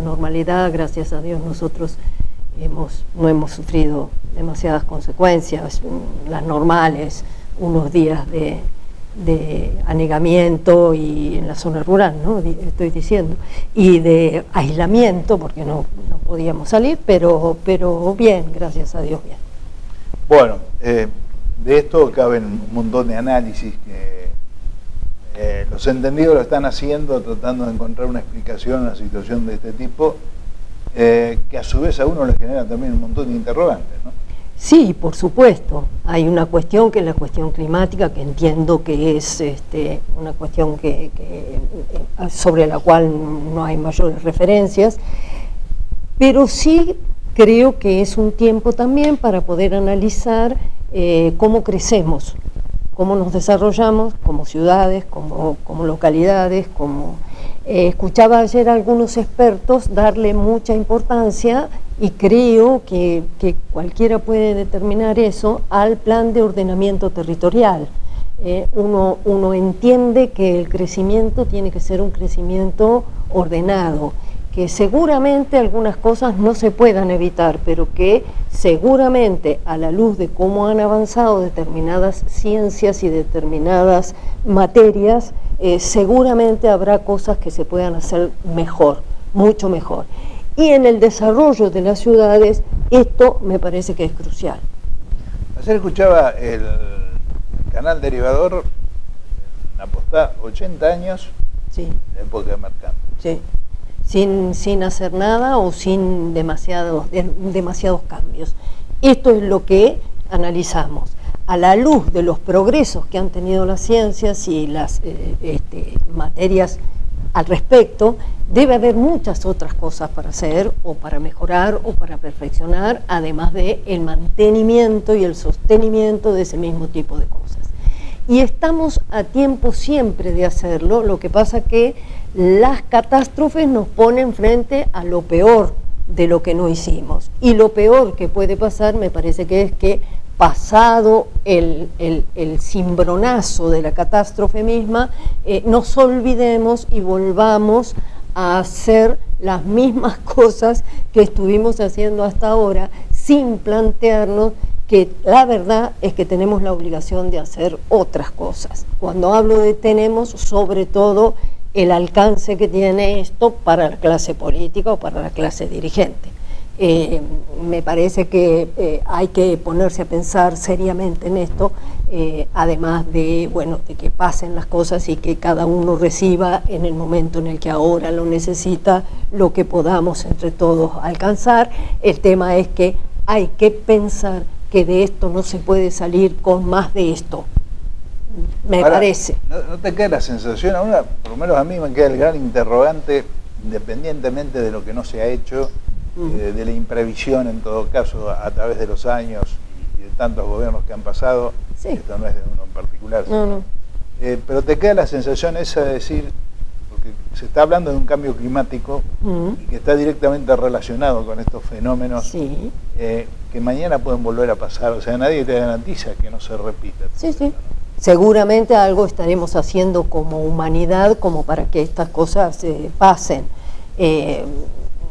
normalidad, gracias a Dios nosotros no hemos sufrido demasiadas consecuencias, las normales, unos días de anegamiento y en la zona rural, ¿no? Estoy diciendo, y de aislamiento porque no podíamos salir, pero bien, gracias a Dios, bien. Bueno, de esto caben un montón de análisis que los entendidos lo están haciendo, tratando de encontrar una explicación a una situación de este tipo, que a su vez a uno le genera también un montón de interrogantes, ¿no? Sí, por supuesto. Hay una cuestión que es la cuestión climática, que entiendo que es una cuestión sobre la cual no hay mayores referencias, pero sí creo que es un tiempo también para poder analizar cómo crecemos, cómo nos desarrollamos como ciudades, como localidades, escuchaba ayer a algunos expertos darle mucha importancia, y creo que cualquiera puede determinar eso, al plan de ordenamiento territorial. Uno entiende que el crecimiento tiene que ser un crecimiento ordenado, que seguramente algunas cosas no se puedan evitar, pero que seguramente a la luz de cómo han avanzado determinadas ciencias y determinadas materias, seguramente habrá cosas que se puedan hacer mejor, mucho mejor. Y en el desarrollo de las ciudades, esto me parece que es crucial. Ayer escuchaba el canal Derivador, en la postada, 80 años, sí, de época de Mercante. Sí. Sin hacer nada o sin demasiados cambios. Esto es lo que analizamos. A la luz de los progresos que han tenido las ciencias y las materias al respecto, debe haber muchas otras cosas para hacer o para mejorar o para perfeccionar, además del mantenimiento y el sostenimiento de ese mismo tipo de cosas. Y estamos a tiempo siempre de hacerlo, lo que pasa que las catástrofes nos ponen frente a lo peor de lo que no hicimos. Y lo peor que puede pasar, me parece que es que pasado el cimbronazo de la catástrofe misma, nos olvidemos y volvamos a hacer las mismas cosas que estuvimos haciendo hasta ahora, sin plantearnos que la verdad es que tenemos la obligación de hacer otras cosas. Cuando hablo de tenemos, sobre todo el alcance que tiene esto para la clase política o para la clase dirigente. Me parece que hay que ponerse a pensar seriamente en esto, además de que pasen las cosas y que cada uno reciba en el momento en el que ahora lo necesita lo que podamos entre todos alcanzar. El tema es que hay que pensar que de esto no se puede salir con más de esto, me parece. ¿No te queda la sensación, ahora, por lo menos a mí me queda el gran interrogante, independientemente de lo que no se ha hecho, de la imprevisión en todo caso a través de los años y de tantos gobiernos que han pasado, sí. Esto no es de uno en particular, no. Pero te queda la sensación esa de decir, porque se está hablando de un cambio climático y que está directamente relacionado con estos fenómenos, sí. Que mañana pueden volver a pasar, o sea, nadie te garantiza que no se repita. Sí, sí. Seguramente algo estaremos haciendo como humanidad como para que estas cosas pasen.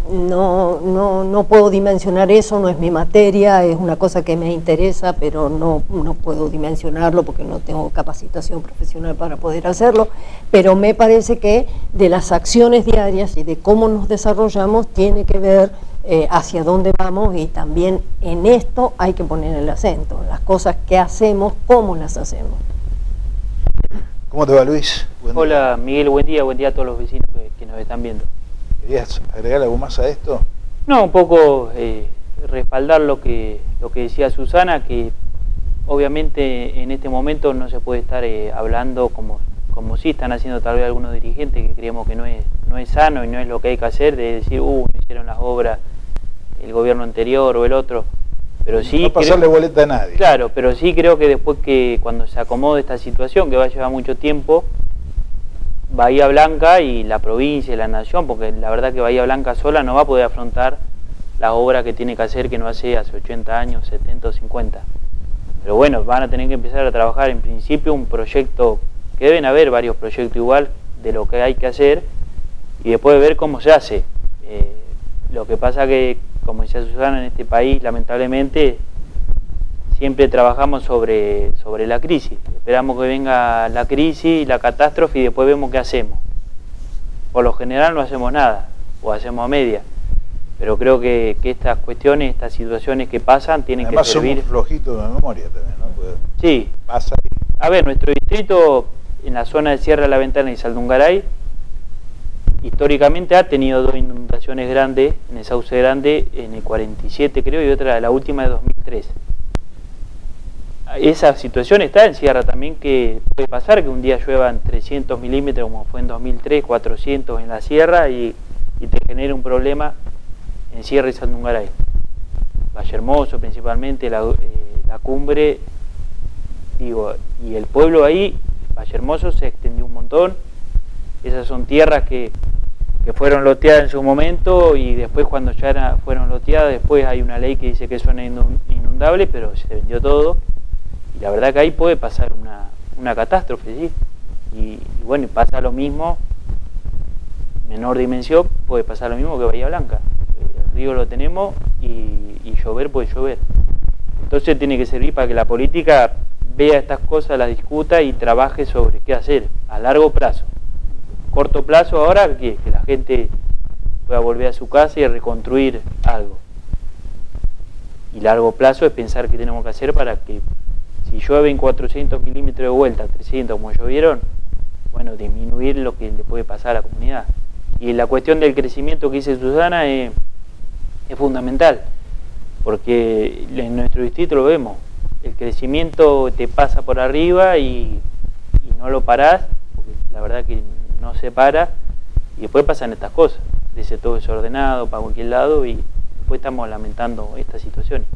No puedo dimensionar eso, no es mi materia, es una cosa que me interesa, pero no puedo dimensionarlo porque no tengo capacitación profesional para poder hacerlo, pero me parece que de las acciones diarias y de cómo nos desarrollamos tiene que ver hacia dónde vamos, y también en esto hay que poner el acento, las cosas que hacemos, cómo las hacemos. ¿Cómo te va, Luis? Hola, Miguel, buen día a todos los vecinos que nos están viendo. ¿Querías agregar algo más a esto? No, un poco respaldar lo que decía Susana, que obviamente en este momento no se puede estar hablando como sí están haciendo tal vez algunos dirigentes, que creemos que no es sano y no es lo que hay que hacer, de decir, no hicieron las obras el gobierno anterior o el otro. Pero sí no pasarle boleta a nadie. Claro, pero sí creo que después, que cuando se acomode esta situación, que va a llevar mucho tiempo, Bahía Blanca y la provincia y la nación, porque la verdad que Bahía Blanca sola no va a poder afrontar las obras que tiene que hacer, que no hace 80 años, 70 o 50. Pero bueno, van a tener que empezar a trabajar en principio un proyecto, que deben haber varios proyectos igual de lo que hay que hacer, y después ver cómo se hace. Lo que pasa que, como decía Susana, en este país, lamentablemente, siempre trabajamos sobre la crisis. Esperamos que venga la crisis, la catástrofe y después vemos qué hacemos. Por lo general no hacemos nada, o hacemos a media. Pero creo que estas cuestiones, estas situaciones que pasan, tienen Además, que servir... Además somos flojitos de memoria también, ¿no? Porque sí. Pasa y... A ver, nuestro distrito, en la zona de Sierra de la Ventana y Saldungaray, históricamente ha tenido 2 inundaciones grandes, en el Sauce Grande, en el 47 creo, y otra, la última de 2003. Esa situación está en Sierra también, que puede pasar que un día lluevan 300 milímetros, como fue en 2003, 400 en la Sierra, y te genere un problema en Sierra y Saldungaray. Vallehermoso principalmente, la cumbre, digo, y el pueblo ahí, Vallehermoso, se extendió un montón. Esas son tierras que fueron loteadas en su momento, y después cuando ya fueron loteadas, después hay una ley que dice que son inundables, pero se vendió todo. Y la verdad que ahí puede pasar una catástrofe, ¿sí? Y bueno, pasa lo mismo, menor dimensión, puede pasar lo mismo que Bahía Blanca. El río lo tenemos y llover puede llover. Entonces tiene que servir para que la política vea estas cosas, las discuta y trabaje sobre qué hacer a largo plazo. Corto plazo ahora, que la gente pueda volver a su casa y reconstruir algo. Y largo plazo es pensar qué tenemos que hacer para que, si llueven 400 milímetros de vuelta, 300 como llovieron, bueno, disminuir lo que le puede pasar a la comunidad. Y la cuestión del crecimiento que dice Susana es fundamental, porque en nuestro distrito lo vemos, el crecimiento te pasa por arriba y no lo parás, porque la verdad que no se para, y después pasan estas cosas, crece todo desordenado para cualquier lado, y después estamos lamentando estas situaciones.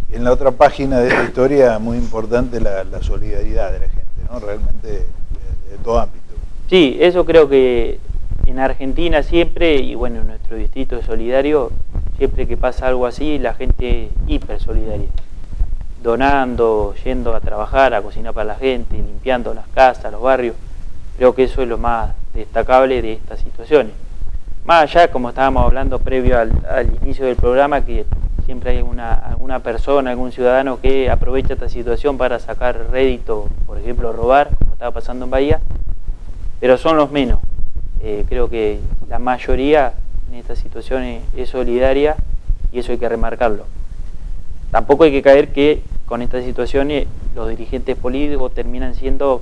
Y en la otra página de esta historia, muy importante la solidaridad de la gente, ¿no? Realmente de todo ámbito. Sí, eso creo que en Argentina siempre, y bueno, en nuestro distrito es solidario, siempre que pasa algo así, la gente es hiper solidaria, donando, yendo a trabajar, a cocinar para la gente, limpiando las casas, los barrios. Creo que eso es lo más destacable de estas situaciones. Más allá, como estábamos hablando previo al inicio del programa, que siempre hay alguna persona, algún ciudadano que aprovecha esta situación para sacar rédito, por ejemplo robar, como estaba pasando en Bahía, pero son los menos. Creo que la mayoría en estas situaciones es solidaria, y eso hay que remarcarlo. Tampoco hay que caer que con estas situaciones los dirigentes políticos terminan siendo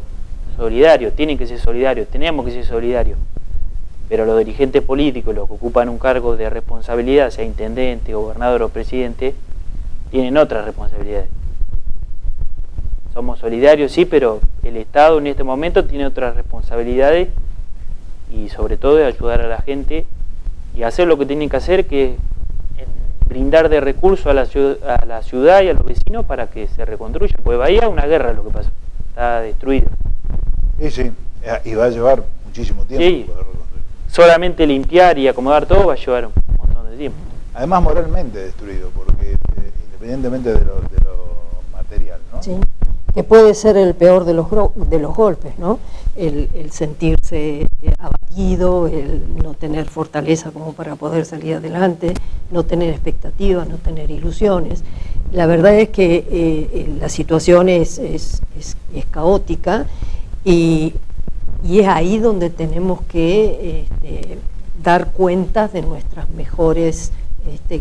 solidarios, tienen que ser solidarios, tenemos que ser solidarios, pero los dirigentes políticos, los que ocupan un cargo de responsabilidad, sea intendente, gobernador o presidente, tienen otras responsabilidades. Somos solidarios, sí, pero el Estado en este momento tiene otras responsabilidades, y sobre todo es ayudar a la gente y hacer lo que tienen que hacer, que es brindar de recursos a la ciudad y a los vecinos para que se reconstruya. Pues Bahía, una guerra lo que pasó, está destruido. Sí, y va a llevar muchísimo tiempo. Sí, poder reconstruir. Solamente limpiar y acomodar todo va a llevar un montón de tiempo. Además moralmente destruido, porque independientemente de lo material, ¿no? Sí, que puede ser el peor de los golpes, ¿no? El sentirse abatido, el no tener fortaleza como para poder salir adelante, no tener expectativas, no tener ilusiones. La verdad es que la situación es caótica, y es ahí donde tenemos que dar cuenta de nuestras mejores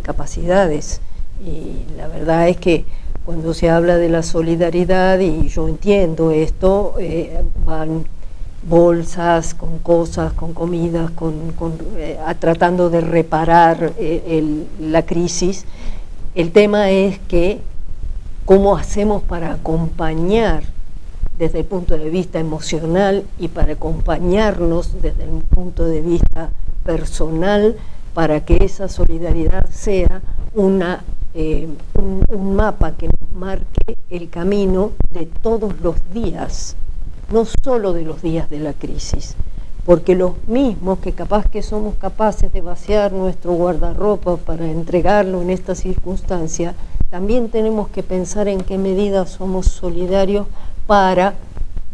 capacidades. Y la verdad es que cuando se habla de la solidaridad, y yo entiendo esto, van bolsas con cosas, con comidas, tratando de reparar la crisis. El tema es que cómo hacemos para acompañar desde el punto de vista emocional y para acompañarnos desde el punto de vista personal, para que esa solidaridad sea un mapa que nos marque el camino de todos los días, no solo de los días de la crisis, porque los mismos que capaz que somos capaces de vaciar nuestro guardarropa para entregarlo en esta circunstancia, también tenemos que pensar en qué medida somos solidarios para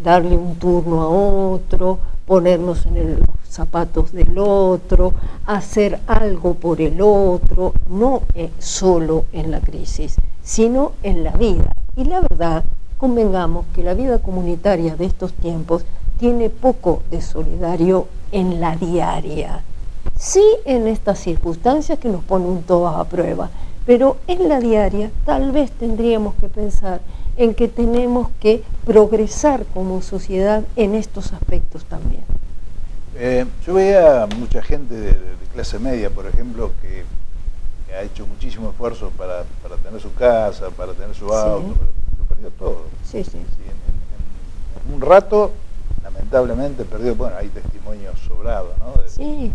darle un turno a otro, ponernos en los zapatos del otro, hacer algo por el otro, no solo en la crisis, sino en la vida. Y la verdad, convengamos que la vida comunitaria de estos tiempos tiene poco de solidario en la diaria. Sí, en estas circunstancias que nos ponen todas a prueba, pero en la diaria tal vez tendríamos que pensar en que tenemos que progresar como sociedad en estos aspectos también. Yo veía mucha gente de clase media, por ejemplo, que ha hecho muchísimo esfuerzo para tener su casa, para tener su auto, lo perdió todo. Sí, sí. En un rato, lamentablemente, perdió, bueno, hay testimonios sobrados, ¿no? Sí.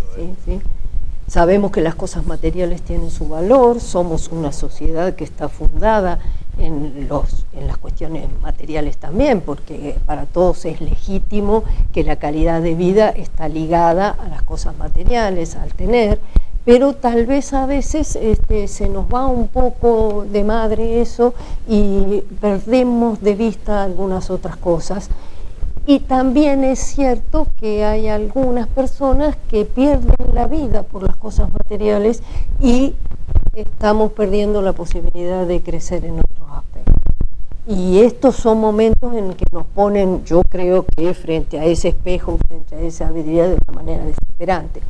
Sabemos que las cosas materiales tienen su valor, somos una sociedad que está fundada en las cuestiones materiales también, porque para todos es legítimo que la calidad de vida está ligada a las cosas materiales, al tener, pero tal vez a veces se nos va un poco de madre eso y perdemos de vista algunas otras cosas. Y también es cierto que hay algunas personas que pierden la vida por las cosas materiales y estamos perdiendo la posibilidad de crecer en otros aspectos. Y estos son momentos en que nos ponen, yo creo que frente a ese espejo, frente a esa habilidad de una manera desesperante.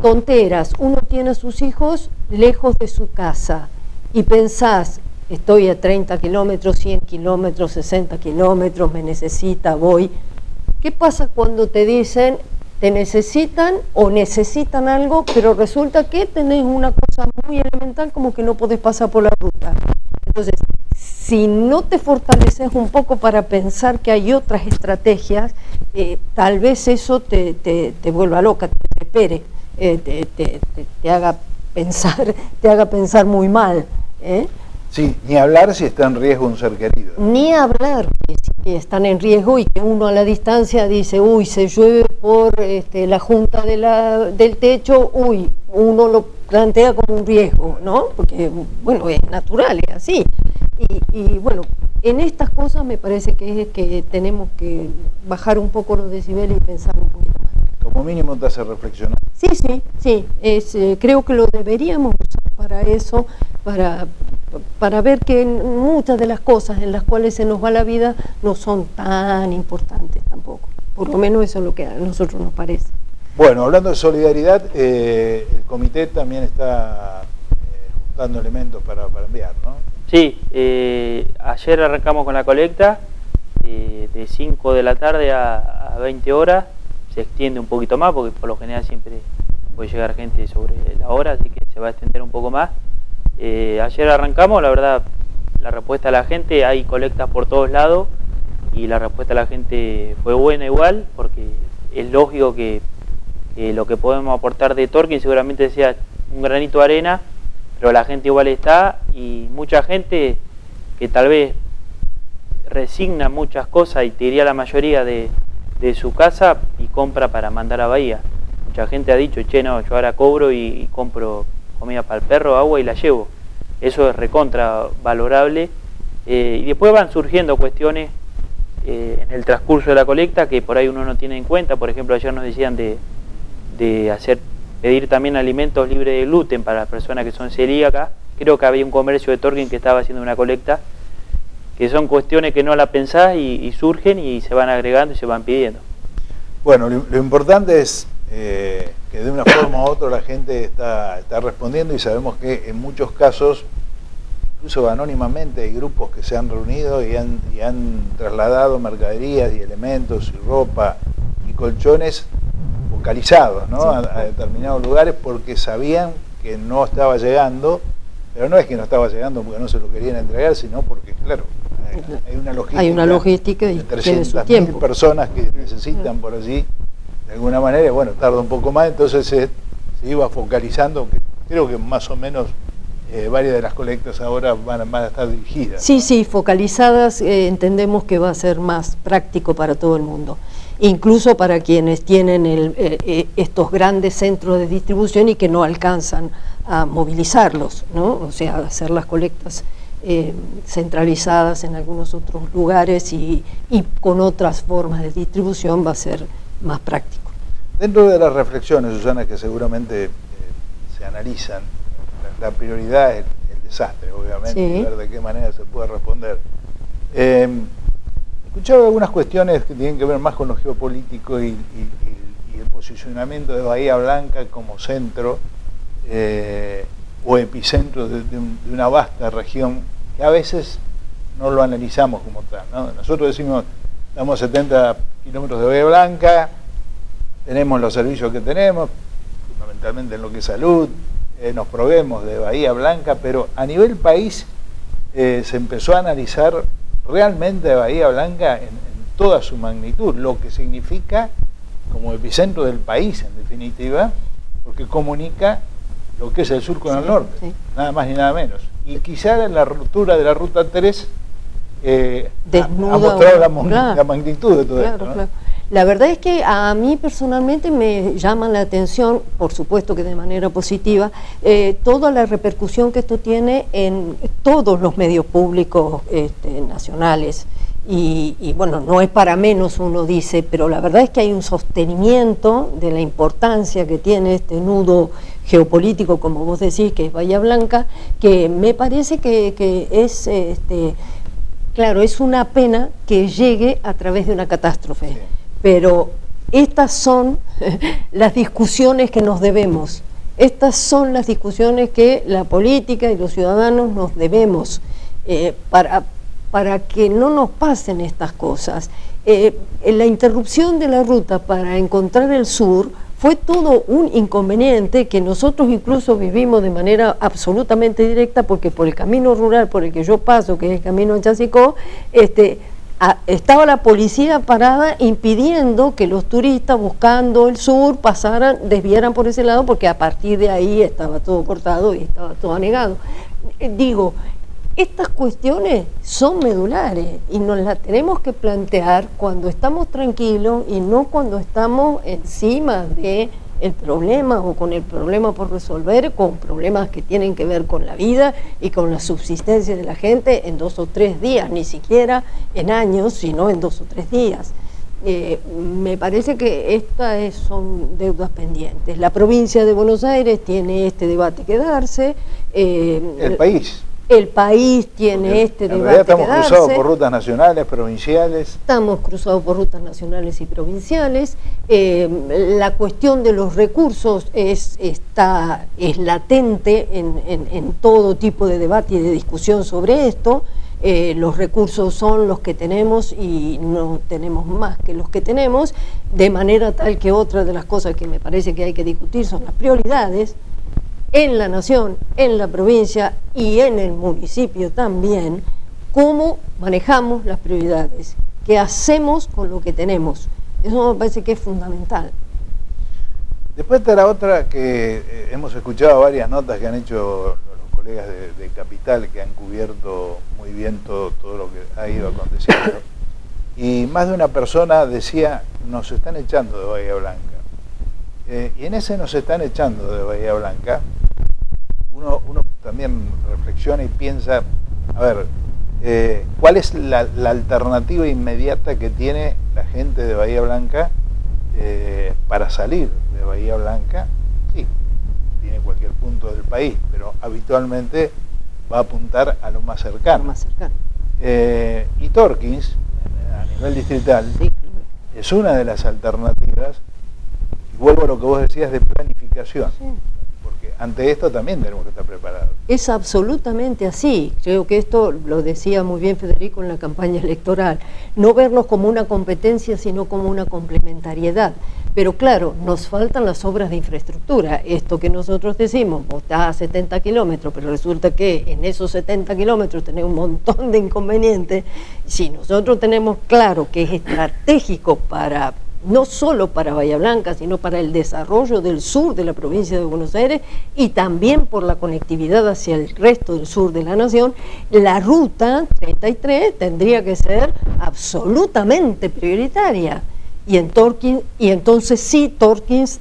Tonteras, uno tiene a sus hijos lejos de su casa y pensás, estoy a 30 kilómetros, 100 kilómetros, 60 kilómetros, me necesita, voy. ¿Qué pasa cuando te dicen, te necesitan o necesitan algo, pero resulta que tenés una cosa muy elemental como que no podés pasar por la ruta? Entonces, si no te fortaleces un poco para pensar que hay otras estrategias, tal vez eso te vuelva loca, te desespere, te haga pensar muy mal, ¿eh? Sí, ni hablar si está en riesgo un ser querido. Ni hablar que están en riesgo y que uno a la distancia dice, uy, se llueve por la junta del techo, uy, uno lo plantea como un riesgo, ¿no? Porque, bueno, es natural, es así. Y bueno, en estas cosas me parece que tenemos que bajar un poco los decibeles y pensar un poquito más. Como mínimo te hace reflexionar. Sí, creo que lo deberíamos usar para eso, para ver que muchas de las cosas en las cuales se nos va la vida no son tan importantes tampoco. Por lo menos eso es lo que a nosotros nos parece. Bueno, hablando de solidaridad, el comité también está juntando elementos para enviar, ¿no? Sí, ayer arrancamos con la colecta, de 5 de la tarde a 20 horas, se extiende un poquito más porque por lo general siempre puede llegar gente sobre la hora, así que se va a extender un poco más. Ayer arrancamos, la verdad, la respuesta de la gente, hay colectas por todos lados y la respuesta de la gente fue buena igual, porque es lógico que lo que podemos aportar de Torquín seguramente sea un granito de arena, pero la gente igual está, y mucha gente que tal vez resigna muchas cosas, y te diría la mayoría de su casa, y compra para mandar a Bahía. Mucha gente ha dicho, che, no, yo ahora cobro y compro comida para el perro, agua y la llevo. Eso es recontra valorable. Y después van surgiendo cuestiones en el transcurso de la colecta que por ahí uno no tiene en cuenta. Por ejemplo, ayer nos decían de pedir también alimentos libres de gluten para las personas que son celíacas. Creo que había un comercio de Torquín que estaba haciendo una colecta, que son cuestiones que no la pensás y surgen y se van agregando y se van pidiendo. Bueno, lo importante es que de una forma u otra la gente está respondiendo, y sabemos que en muchos casos, incluso anónimamente, hay grupos que se han reunido y han trasladado mercaderías y elementos y ropa y colchones focalizados, ¿no? Sí. a determinados lugares, porque sabían que no estaba llegando, pero no es que no estaba llegando porque no se lo querían entregar, sino porque, claro, hay una logística y de tiene su 300.000 tiempo. personas que necesitan por allí de alguna manera, bueno, tarda un poco más, entonces se iba focalizando, que creo que más o menos varias de las colectas ahora van a estar dirigidas. Sí, focalizadas, entendemos que va a ser más práctico para todo el mundo, incluso para quienes tienen estos grandes centros de distribución y que no alcanzan a movilizarlos, ¿no? O sea, hacer las colectas centralizadas en algunos otros lugares y con otras formas de distribución va a ser más práctico. Dentro de las reflexiones, Susana, que seguramente se analizan, la prioridad es el desastre, obviamente, sí, y ver de qué manera se puede responder. Escuchaba algunas cuestiones que tienen que ver más con lo geopolítico y el posicionamiento de Bahía Blanca como centro o epicentro de una vasta región que a veces no lo analizamos como tal, ¿no? Nosotros decimos, estamos a 70 kilómetros de Bahía Blanca, tenemos los servicios que tenemos, fundamentalmente en lo que es salud, nos proveemos de Bahía Blanca, pero a nivel país se empezó a analizar realmente Bahía Blanca en toda su magnitud, lo que significa como epicentro del país, en definitiva, porque comunica lo que es el sur con el norte, sí, nada más ni nada menos. Y quizá la ruptura de la Ruta 3 ha mostrado la magnitud de todo esto, ¿no? Claro. La verdad es que a mí personalmente me llama la atención, por supuesto que de manera positiva, toda la repercusión que esto tiene en todos los medios públicos nacionales. Y bueno, no es para menos, uno dice, pero la verdad es que hay un sostenimiento de la importancia que tiene este nudo geopolítico, como vos decís, que es Bahía Blanca, que me parece que es, claro, es una pena que llegue a través de una catástrofe. Sí. Pero estas son las discusiones que nos debemos, estas son las discusiones que la política y los ciudadanos nos debemos para que no nos pasen estas cosas. La interrupción de la ruta para encontrar el sur fue todo un inconveniente que nosotros incluso vivimos de manera absolutamente directa, porque por el camino rural por el que yo paso, que es el camino a Chasicó, estaba la policía parada impidiendo que los turistas buscando el sur pasaran, desviaran por ese lado, porque a partir de ahí estaba todo cortado y estaba todo anegado. Digo, estas cuestiones son medulares y nos las tenemos que plantear cuando estamos tranquilos y no cuando estamos encima de el problema o con el problema por resolver, con problemas que tienen que ver con la vida y con la subsistencia de la gente en 2 o 3 días, ni siquiera en años, sino en 2 o 3 días. Me parece que estas son deudas pendientes. La provincia de Buenos Aires tiene este debate que darse. El país. El país tiene porque este debate. En realidad estamos cruzados por rutas nacionales, provinciales. Estamos cruzados por rutas nacionales y provinciales. La cuestión de los recursos es latente en todo tipo de debate y de discusión sobre esto. Los recursos son los que tenemos y no tenemos más que los que tenemos, de manera tal que otra de las cosas que me parece que hay que discutir son las prioridades en la nación, en la provincia y en el municipio también, cómo manejamos las prioridades, qué hacemos con lo que tenemos. Eso me parece que es fundamental. Después está la otra que hemos escuchado varias notas que han hecho los colegas de Capital, que han cubierto muy bien todo lo que ha ido aconteciendo. Y más de una persona decía, nos están echando de Bahía Blanca. Y en ese nos están echando de Bahía Blanca, uno también reflexiona y piensa, a ver, ¿cuál es la alternativa inmediata que tiene la gente de Bahía Blanca para salir de Bahía Blanca? Sí, tiene cualquier punto del país, pero habitualmente va a apuntar a lo más cercano. Y Torkins, a nivel distrital, sí, es una de las alternativas, y vuelvo a lo que vos decías de planificación. Sí. Ante esto también tenemos que estar preparados. Es absolutamente así. Creo que esto lo decía muy bien Federico en la campaña electoral. No vernos como una competencia, sino como una complementariedad. Pero claro, nos faltan las obras de infraestructura. Esto que nosotros decimos, vos estás a 70 kilómetros, pero resulta que en esos 70 kilómetros tenés un montón de inconvenientes. Si nosotros tenemos claro que es estratégico para no solo para Bahía Blanca, sino para el desarrollo del sur de la provincia de Buenos Aires y también por la conectividad hacia el resto del sur de la nación, la ruta 33 tendría que ser absolutamente prioritaria. Y entonces sí, Torkins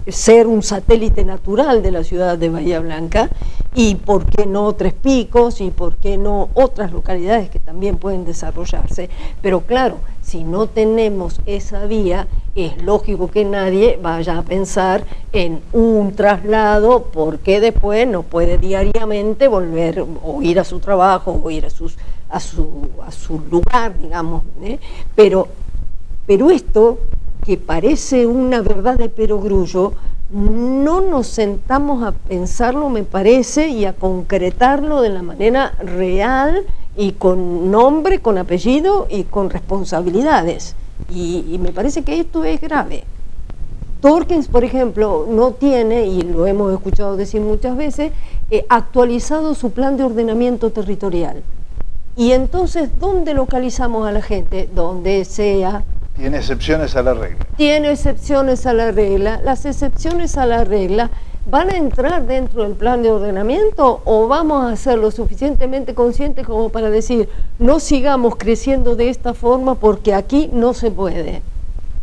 ser un satélite natural de la ciudad de Bahía Blanca, y por qué no Tres Picos, y por qué no otras localidades que también pueden desarrollarse. Pero claro, si no tenemos esa vía, es lógico que nadie vaya a pensar en un traslado, porque después no puede diariamente volver o ir a su trabajo o ir a su lugar, digamos, ¿eh? Pero esto, que parece una verdad de perogrullo, no nos sentamos a pensarlo, me parece, y a concretarlo de la manera real y con nombre, con apellido y con responsabilidades. Y me parece que esto es grave. Torkens, por ejemplo, no tiene, y lo hemos escuchado decir muchas veces, actualizado su plan de ordenamiento territorial. Y entonces, ¿dónde localizamos a la gente? Donde sea. Tiene excepciones a la regla. Tiene excepciones a la regla. Las excepciones a la regla van a entrar dentro del plan de ordenamiento, o vamos a ser lo suficientemente conscientes como para decir, no sigamos creciendo de esta forma porque aquí no se puede.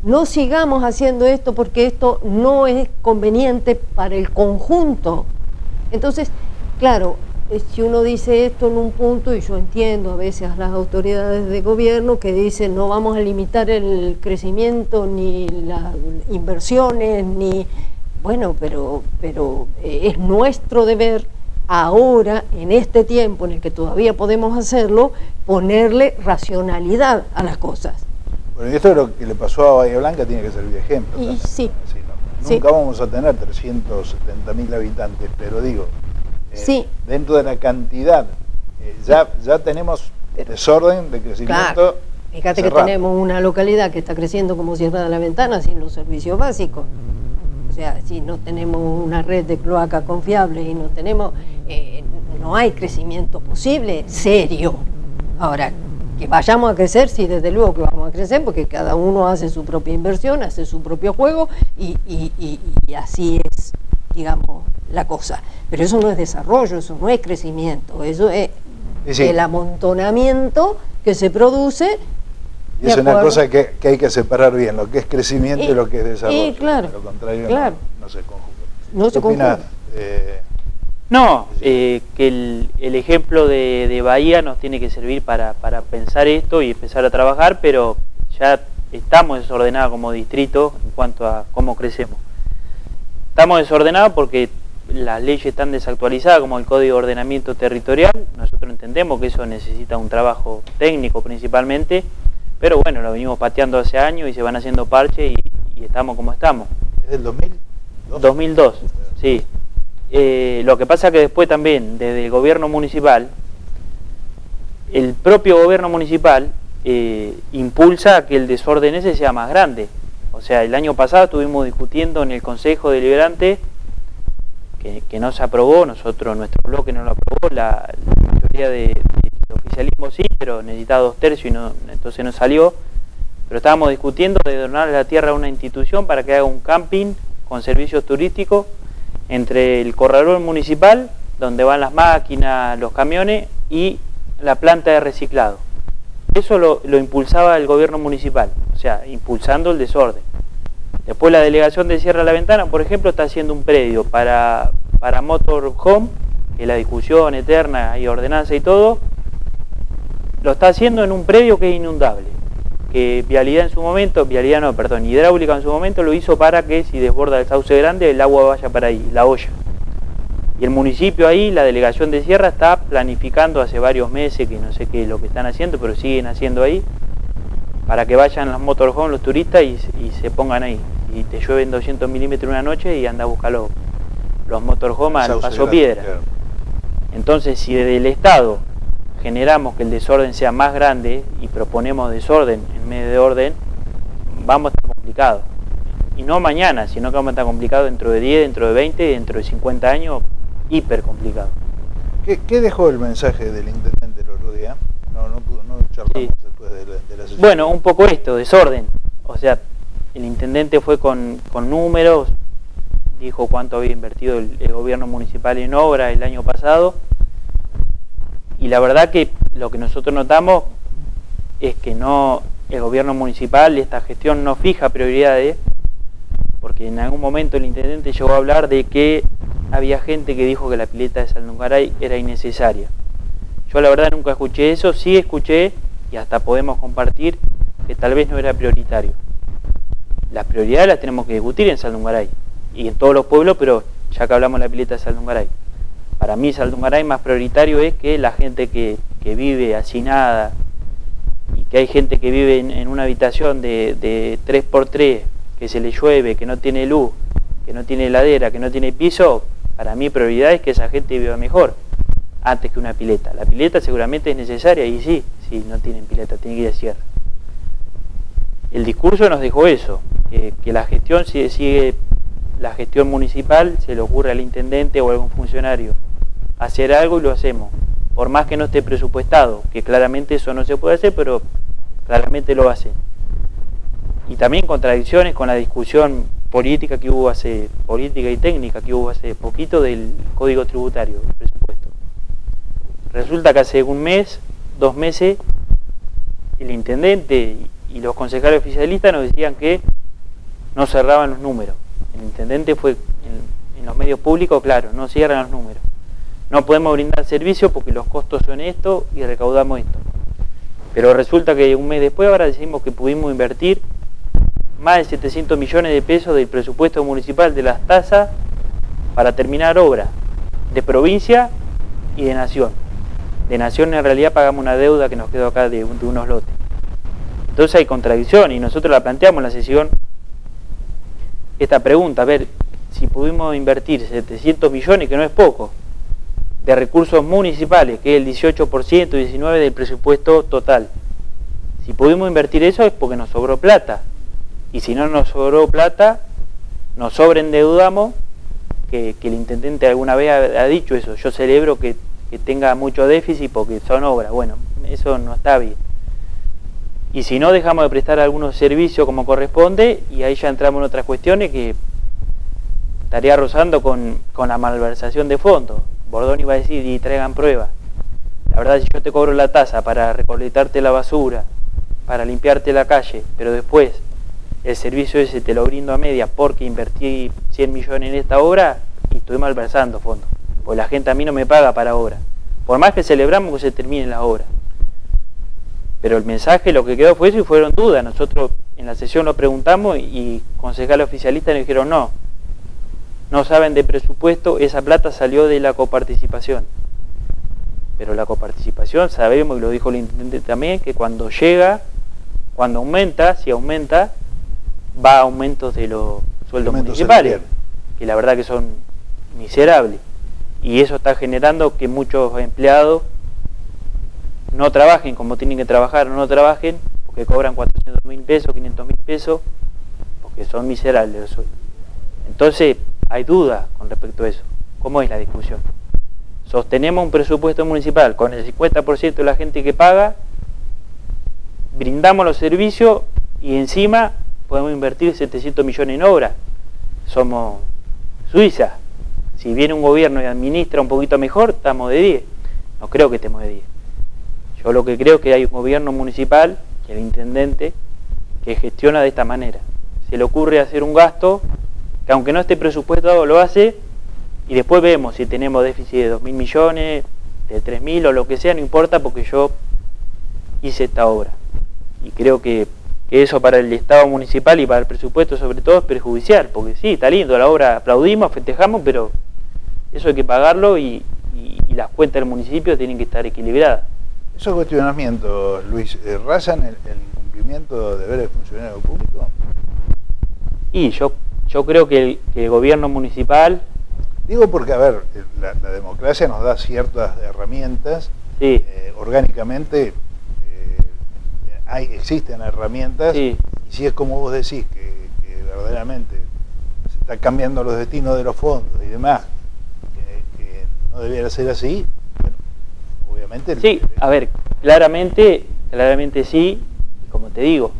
No sigamos haciendo esto porque esto no es conveniente para el conjunto. Entonces, claro, si uno dice esto en un punto, y yo entiendo a veces a las autoridades de gobierno que dicen no vamos a limitar el crecimiento ni las inversiones, ni bueno, pero es nuestro deber ahora, en este tiempo en el que todavía podemos hacerlo, ponerle racionalidad a las cosas. Bueno, y esto es lo que le pasó a Bahía Blanca, tiene que servir de ejemplo. Y sí. Nunca vamos a tener 370.000 habitantes, pero digo, sí, dentro de la cantidad, ya tenemos desorden de crecimiento. Claro. Fíjate cerrado. Que tenemos una localidad que está creciendo como Sierra de la Ventana sin los servicios básicos. O sea, si no tenemos una red de cloaca confiable y no tenemos, no hay crecimiento posible, serio. Ahora, que vayamos a crecer, sí, desde luego que vamos a crecer, porque cada uno hace su propia inversión, hace su propio juego, y así es, digamos, la cosa. Pero eso no es desarrollo, eso no es crecimiento, eso es el amontonamiento que se produce. Y es una cosa que hay que separar bien, lo que es crecimiento y lo que es desarrollo. Claro, de lo contrario claro. No se conjuga. No se conjuga. Que el ejemplo de Bahía nos tiene que servir para pensar esto y empezar a trabajar, pero ya estamos desordenados como distrito en cuanto a cómo crecemos. Estamos desordenados porque las leyes están desactualizadas, como el Código de Ordenamiento Territorial. Nosotros entendemos que eso necesita un trabajo técnico principalmente, pero bueno, lo venimos pateando hace años y se van haciendo parches y estamos como estamos. ¿Es del 2000? 2002, sí. Lo que pasa que después también, desde el gobierno municipal, el propio gobierno municipal impulsa a que el desorden ese sea más grande. O sea, el año pasado estuvimos discutiendo en el Consejo Deliberante que no se aprobó, nuestro bloque no lo aprobó, la mayoría del oficialismo sí, pero necesitaba 2/3 y entonces no salió. Pero estábamos discutiendo de donar la tierra a una institución para que haga un camping con servicios turísticos entre el corralón municipal, donde van las máquinas, los camiones, y la planta de reciclado. Eso lo impulsaba el gobierno municipal, o sea, impulsando el desorden. Después la delegación de Sierra de la Ventana, por ejemplo, está haciendo un predio para motorhome, que es la discusión eterna y ordenanza y todo, lo está haciendo en un predio que es inundable, que hidráulica en su momento lo hizo para que si desborda el sauce grande el agua vaya para ahí, la olla. Y el municipio ahí, la delegación de Sierra, está planificando hace varios meses, que no sé qué es lo que están haciendo, pero siguen haciendo ahí, para que vayan los motorhomes, los turistas, y se pongan ahí. Y te llueven 200 milímetros una noche y anda a buscar los motorhomes al paso piedra. Claro. Entonces, si desde el Estado generamos que el desorden sea más grande y proponemos desorden en medio de orden, vamos a estar complicados. Y no mañana, sino que vamos a estar complicados dentro de 10, dentro de 20, dentro de 50 años, hiper complicado. ¿Qué dejó el mensaje del intendente el otro día? No charlamos después de la sesión. Bueno, un poco esto, desorden. O sea, el intendente fue con números, dijo cuánto había invertido el gobierno municipal en obra el año pasado, y la verdad que lo que nosotros notamos es que el gobierno municipal, esta gestión no fija prioridades, porque en algún momento el intendente llegó a hablar de que había gente que dijo que la pileta de Saldungaray era innecesaria. Yo la verdad nunca escuché eso, sí escuché, y hasta podemos compartir, que que tal vez no era prioritario. Las prioridades las tenemos que discutir en Saldungaray y en todos los pueblos, pero ya que hablamos de la pileta de Saldungaray. Para mí Saldungaray más prioritario es que la gente que vive hacinada y que hay gente que vive en una habitación de 3x3, que se le llueve, que no tiene luz, que no tiene heladera, que no tiene piso, para mí prioridad es que esa gente viva mejor antes que una pileta. La pileta seguramente es necesaria y sí, no tienen pileta, tienen que ir a cierre. El discurso nos dejó eso, que la gestión sigue la gestión municipal, se le ocurre al intendente o a algún funcionario hacer algo y lo hacemos, por más que no esté presupuestado, que claramente eso no se puede hacer, pero claramente lo hacen. Y también contradicciones con la discusión política y técnica que hubo hace poquito del Código Tributario, del presupuesto. Resulta que hace un mes, 2 meses, el intendente y los concejales oficialistas nos decían que no cerraban los números. El intendente fue en los medios públicos, claro, no cierran los números. No podemos brindar servicio porque los costos son estos y recaudamos esto. Pero resulta que un mes después ahora decimos que pudimos invertir más de 700 millones de pesos del presupuesto municipal de las tasas para terminar obras de provincia y de nación. De nación en realidad pagamos una deuda que nos quedó acá de unos lotes. Entonces hay contradicción y nosotros la planteamos en la sesión esta pregunta, a ver si pudimos invertir 700 millones, que no es poco, de recursos municipales, que es el 18%, 19% del presupuesto total. Si pudimos invertir eso es porque nos sobró plata. Y si no nos sobró plata, nos sobreendeudamos, que el intendente alguna vez ha dicho eso. Yo celebro que tenga mucho déficit porque son obras. Bueno, eso no está bien. Y si no, dejamos de prestar algunos servicios como corresponde y ahí ya entramos en otras cuestiones que estaría rozando con la malversación de fondos. Bordón iba a decir, y traigan pruebas. La verdad, si yo te cobro la tasa para recolectarte la basura, para limpiarte la calle, pero después el servicio ese te lo brindo a media porque invertí 100 millones en esta obra y estoy malversando fondos. Porque la gente a mí no me paga para obra. Por más que celebramos que se terminen las obras. Pero el mensaje, lo que quedó fue eso y fueron dudas. Nosotros en la sesión lo preguntamos y concejales oficialistas nos dijeron no saben de presupuesto, esa plata salió de la coparticipación. Pero la coparticipación sabemos, y lo dijo el intendente también, que cuando llega, cuando aumenta, si aumenta, va a aumentos de los sueldos municipales, que la verdad que son miserables. Y eso está generando que muchos empleados no trabajen como tienen que trabajar, no trabajen, porque cobran 400.000 pesos, 500.000 pesos, porque son miserables los sueldos. Entonces, hay dudas con respecto a eso. ¿Cómo es la discusión? Sostenemos un presupuesto municipal con el 50% de la gente que paga, brindamos los servicios y encima podemos invertir 700 millones en obras. Somos Suiza. Si viene un gobierno y administra un poquito mejor, estamos de 10. No creo que estemos de 10. Yo lo que creo es que hay un gobierno municipal, que el intendente, que gestiona de esta manera. Se le ocurre hacer un gasto que aunque no esté presupuestado lo hace y después vemos si tenemos déficit de 2.000 millones, de 3.000 o lo que sea, no importa porque yo hice esta obra. Y creo que eso para el Estado municipal y para el presupuesto sobre todo es perjudicial, porque sí, está lindo, la obra aplaudimos, festejamos, pero eso hay que pagarlo y las cuentas del municipio tienen que estar equilibradas. Esos cuestionamientos, Luis, ¿rasan el cumplimiento de deberes del funcionario público? Y yo creo que el gobierno municipal... Digo porque, a ver, la democracia nos da ciertas herramientas, sí. Orgánicamente existen herramientas, sí. Y si es como vos decís, que verdaderamente se están cambiando los destinos de los fondos y demás, que no debiera ser así, bueno, obviamente... Sí, a ver, claramente sí, como te digo,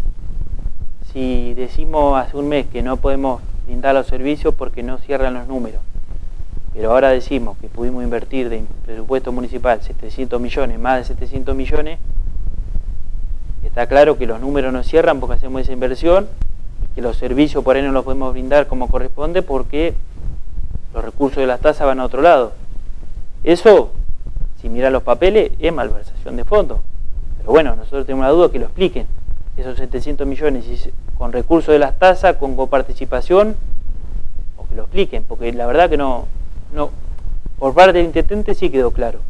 si decimos hace un mes que no podemos brindar los servicios porque no cierran los números, pero ahora decimos que pudimos invertir de presupuesto municipal 700 millones, más de 700 millones, está claro que los números no cierran porque hacemos esa inversión y que los servicios por ahí no los podemos brindar como corresponde porque los recursos de las tasas van a otro lado. Eso, si miran los papeles, es malversación de fondos. Pero bueno, nosotros tenemos una duda que lo expliquen. esos 700 millones con recursos de las tasas, con coparticipación, o que lo expliquen, porque la verdad que no por parte del intendente sí quedó claro,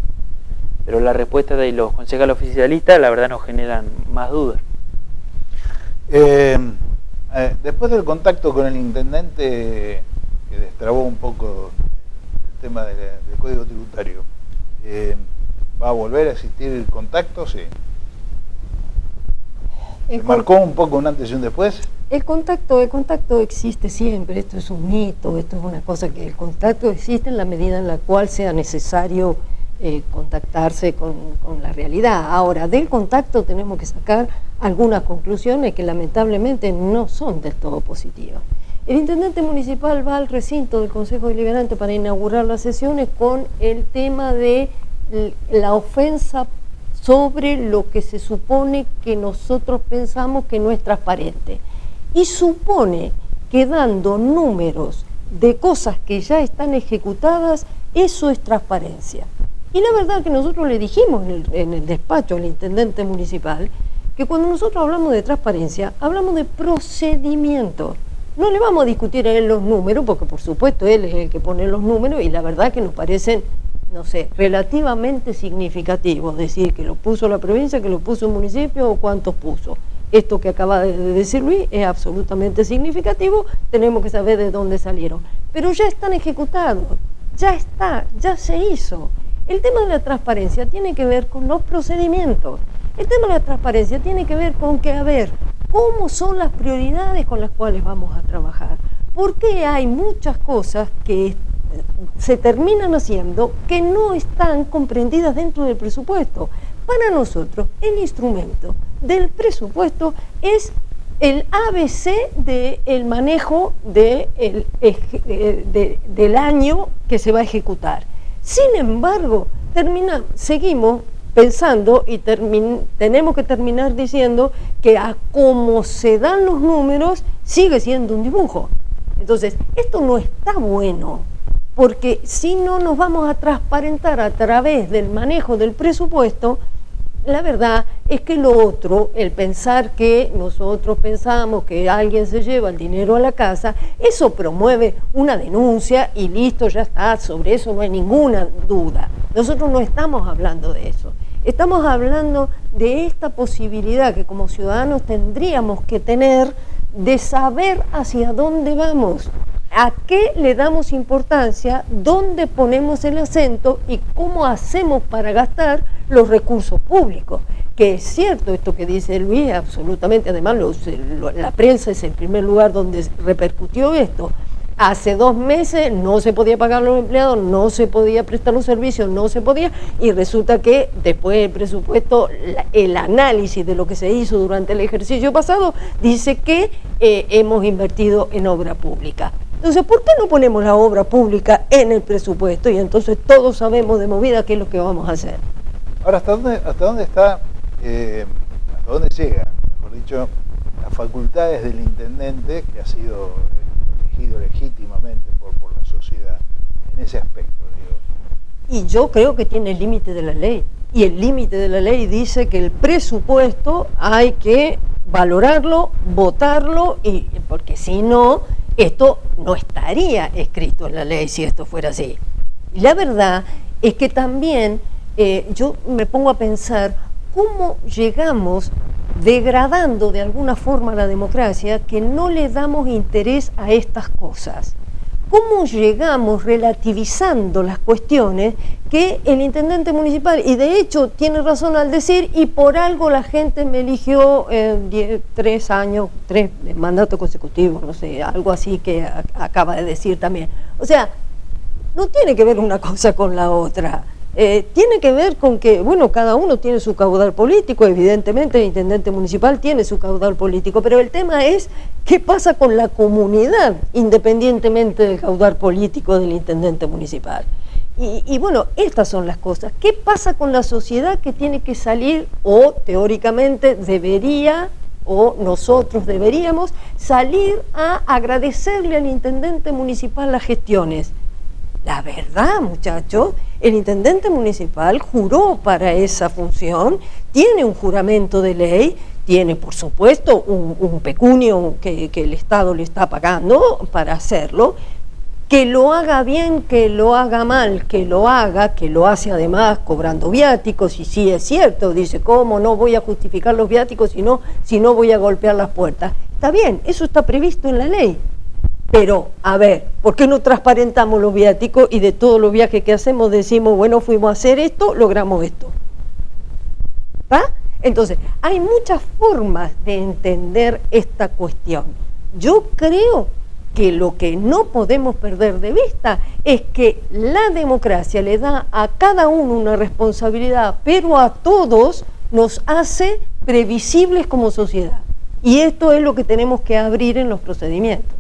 pero la respuesta de los concejales oficialistas la verdad nos generan más dudas. Después del contacto con el intendente, que destrabó un poco el tema del Código Tributario, ¿va a volver a existir contacto? Sí. ¿Se marcó un poco un antes y un después? El contacto existe siempre, esto es un mito, esto es una cosa que el contacto existe en la medida en la cual sea necesario contactarse con la realidad. Ahora, del contacto tenemos que sacar algunas conclusiones que lamentablemente no son del todo positivas. El intendente municipal va al recinto del Consejo Deliberante para inaugurar las sesiones con el tema de la ofensa sobre lo que se supone que nosotros pensamos que no es transparente. Y supone que dando números de cosas que ya están ejecutadas, eso es transparencia. Y la verdad que nosotros le dijimos en el despacho al intendente municipal que cuando nosotros hablamos de transparencia, hablamos de procedimiento. No le vamos a discutir a él los números, porque por supuesto él es el que pone los números y la verdad que nos parecen, no sé, relativamente significativos. Decir que lo puso la provincia, que lo puso el municipio o cuántos puso. Esto que acaba de decir Luis es absolutamente significativo, tenemos que saber de dónde salieron. Pero ya están ejecutados, ya está, ya se hizo. El tema de la transparencia tiene que ver con los procedimientos. El tema de la transparencia tiene que ver con que, a ver, ¿cómo son las prioridades con las cuales vamos a trabajar? Porque hay muchas cosas que se terminan haciendo que no están comprendidas dentro del presupuesto. Para nosotros, el instrumento del presupuesto es el ABC del manejo del año que se va a ejecutar. Sin embargo, seguimos pensando y tenemos que terminar diciendo que a cómo se dan los números sigue siendo un dibujo. Entonces, esto no está bueno, porque si no nos vamos a transparentar a través del manejo del presupuesto, la verdad es que lo otro, el pensar que nosotros pensamos que alguien se lleva el dinero a la casa, eso promueve una denuncia y listo, ya está, sobre eso no hay ninguna duda. Nosotros no estamos hablando de eso, estamos hablando de esta posibilidad que como ciudadanos tendríamos que tener de saber hacia dónde vamos, a qué le damos importancia, dónde ponemos el acento y cómo hacemos para gastar los recursos públicos. Que es cierto esto que dice Luis, absolutamente, además la prensa es el primer lugar donde repercutió esto. Hace 2 meses no se podía pagar a los empleados, no se podía prestar los servicios, no se podía, y resulta que después del presupuesto, el análisis de lo que se hizo durante el ejercicio pasado dice que hemos invertido en obra pública. Entonces, ¿por qué no ponemos la obra pública en el presupuesto? Y entonces todos sabemos de movida qué es lo que vamos a hacer. Ahora, ¿hasta dónde llega, mejor dicho, las facultades del intendente, que ha sido elegido legítimamente por la sociedad, en ese aspecto, digo? Y yo creo que tiene el límite de la ley. Y el límite de la ley dice que el presupuesto hay que valorarlo, votarlo, porque si no, esto no estaría escrito en la ley si esto fuera así. Y la verdad es que también yo me pongo a pensar cómo llegamos degradando de alguna forma la democracia, que no le damos interés a estas cosas. ¿Cómo llegamos relativizando las cuestiones que el intendente municipal, y de hecho tiene razón al decir, y por algo la gente me eligió 3 años, 3 mandatos consecutivos, no sé, algo así que acaba de decir también? O sea, no tiene que ver una cosa con la otra. Tiene que ver con que, bueno, cada uno tiene su caudal político, evidentemente el intendente municipal tiene su caudal político, pero el tema es qué pasa con la comunidad, independientemente del caudal político del intendente municipal. Y bueno, estas son las cosas. ¿Qué pasa con la sociedad que tiene que salir, o teóricamente debería, o nosotros deberíamos salir a agradecerle al intendente municipal las gestiones? La verdad, muchachos, el intendente municipal juró para esa función, tiene un juramento de ley tiene por supuesto un pecunio que el Estado le está pagando para hacerlo, que lo haga bien, que lo haga mal, que lo hace además cobrando viáticos, y sí es cierto, dice, ¿cómo no voy a justificar los viáticos si no voy a golpear las puertas? Está bien, eso está previsto en la ley, pero a ver, ¿por qué no transparentamos los viáticos y de todos los viajes que hacemos decimos, bueno, fuimos a hacer esto, logramos esto? ¿Va? Entonces, hay muchas formas de entender esta cuestión. Yo creo que lo que no podemos perder de vista es que la democracia le da a cada uno una responsabilidad, pero a todos nos hace previsibles como sociedad. Y esto es lo que tenemos que abrir en los procedimientos.